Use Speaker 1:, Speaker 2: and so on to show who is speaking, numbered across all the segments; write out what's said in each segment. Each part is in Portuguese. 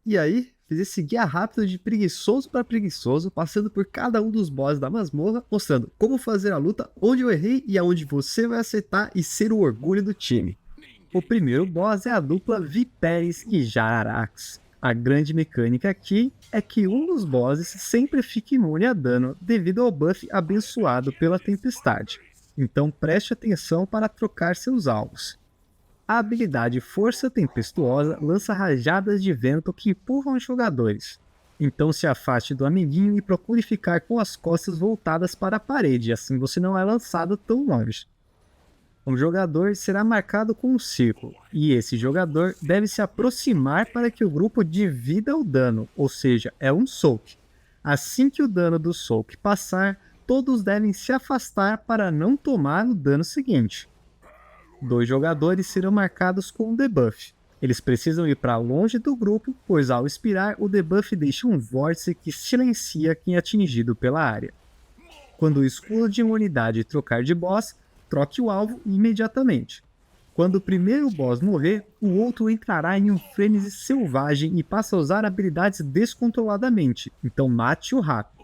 Speaker 1: E aí, fiz esse guia rápido de preguiçoso para preguiçoso, passando por cada um dos bosses da masmorra, mostrando como fazer a luta, onde eu errei e aonde você vai acertar e ser o orgulho do time. O primeiro boss é a dupla Viperis e Jararax. A grande mecânica aqui é que um dos bosses sempre fica imune a dano devido ao buff abençoado pela tempestade. Então preste atenção para trocar seus alvos. A habilidade Força Tempestuosa lança rajadas de vento que empurram os jogadores. Então se afaste do amiguinho e procure ficar com as costas voltadas para a parede, assim você não é lançado tão longe. Um jogador será marcado com um círculo, e esse jogador deve se aproximar para que o grupo divida o dano, ou seja, é um soak. Assim que o dano do soak passar, todos devem se afastar para não tomar o dano seguinte. 2 jogadores serão marcados com um debuff. Eles precisam ir para longe do grupo, pois ao expirar, o debuff deixa um vórtice que silencia quem é atingido pela área. Quando o escudo de imunidade trocar de boss, troque o alvo imediatamente. Quando o primeiro boss morrer, o outro entrará em um frenesi selvagem e passa a usar habilidades descontroladamente, então mate-o rápido.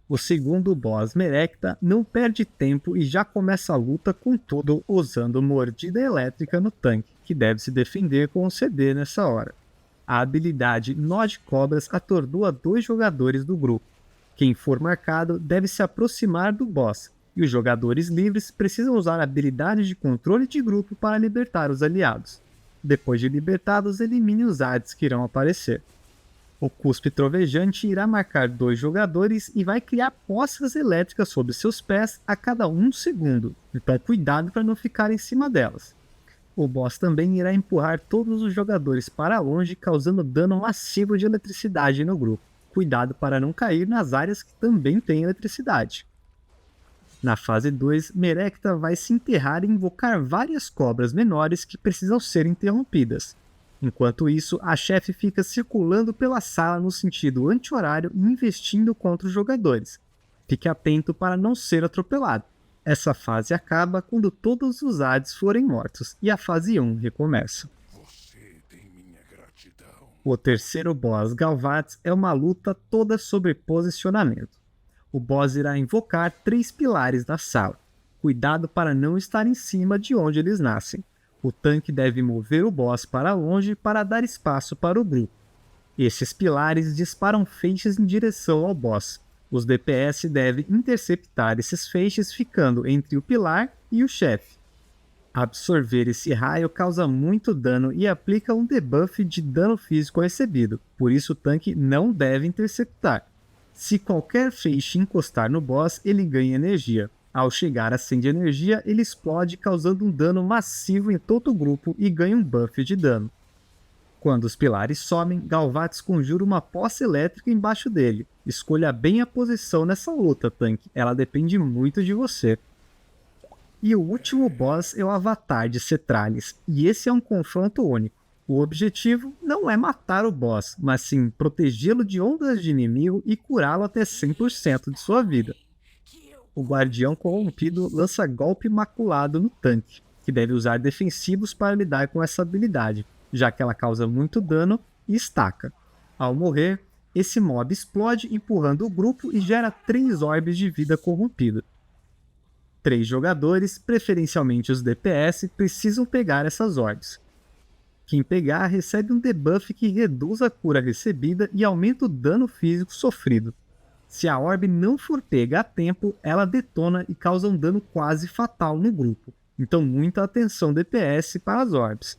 Speaker 1: O segundo boss, Merecta, não perde tempo e já começa a luta com tudo usando mordida elétrica no tanque, que deve se defender com um CD nessa hora. A habilidade Nó de Cobras atordoa 2 jogadores do grupo. Quem for marcado deve se aproximar do boss, e os jogadores livres precisam usar a habilidade de controle de grupo para libertar os aliados. Depois de libertados, elimine os ADs que irão aparecer. O Cuspe Trovejante irá marcar 2 jogadores e vai criar poças elétricas sob seus pés a cada 1 segundo, então cuidado para não ficar em cima delas. O boss também irá empurrar todos os jogadores para longe, causando dano massivo de eletricidade no grupo. Cuidado para não cair nas áreas que também têm eletricidade. Na fase 2, Merecta vai se enterrar e invocar várias cobras menores que precisam ser interrompidas. Enquanto isso, a chefe fica circulando pela sala no sentido anti-horário e investindo contra os jogadores. Fique atento para não ser atropelado. Essa fase acaba quando todos os ADs forem mortos e a fase 1 recomeça. O terceiro boss, Galvatz, é uma luta toda sobre posicionamento. O boss irá invocar 3 pilares da sala. Cuidado para não estar em cima de onde eles nascem. O tanque deve mover o boss para longe para dar espaço para o grupo. Esses pilares disparam feixes em direção ao boss. Os DPS devem interceptar esses feixes ficando entre o pilar e o chefe. Absorver esse raio causa muito dano e aplica um debuff de dano físico recebido, por isso o tanque não deve interceptar. Se qualquer feixe encostar no boss, ele ganha energia. Ao chegar a 100 de energia, ele explode causando um dano massivo em todo o grupo e ganha um buff de dano. Quando os pilares somem, Galvatz conjura uma poça elétrica embaixo dele. Escolha bem a posição nessa luta, tanque, ela depende muito de você. E o último boss é o Avatar de Cetralis, e esse é um confronto único. O objetivo não é matar o boss, mas sim protegê-lo de ondas de inimigo e curá-lo até 100% de sua vida. O Guardião Corrompido lança golpe maculado no tanque, que deve usar defensivos para lidar com essa habilidade, já que ela causa muito dano e estaca. Ao morrer, esse mob explode empurrando o grupo e gera 3 orbes de vida corrompida. 3 jogadores, preferencialmente os DPS, precisam pegar essas orbes. Quem pegar recebe um debuff que reduz a cura recebida e aumenta o dano físico sofrido. Se a orbe não for pega a tempo, ela detona e causa um dano quase fatal no grupo. Então muita atenção DPS para as orbes.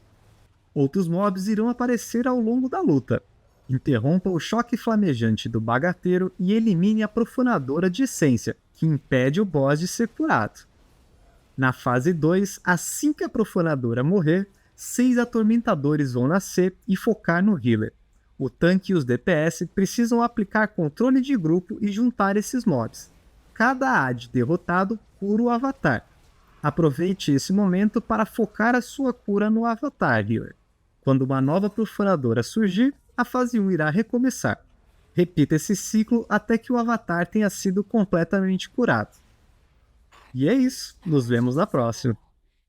Speaker 1: Outros mobs irão aparecer ao longo da luta. Interrompa o choque flamejante do bagateiro e elimine a profanadora de essência, que impede o boss de ser curado. Na fase 2, assim que a profanadora morrer, 6 atormentadores vão nascer e focar no healer. O tanque e os DPS precisam aplicar controle de grupo e juntar esses mobs. Cada AD derrotado cura o avatar. Aproveite esse momento para focar a sua cura no avatar healer. Quando uma nova profanadora surgir, a fase 1 irá recomeçar. Repita esse ciclo até que o avatar tenha sido completamente curado. E é isso, nos vemos na próxima.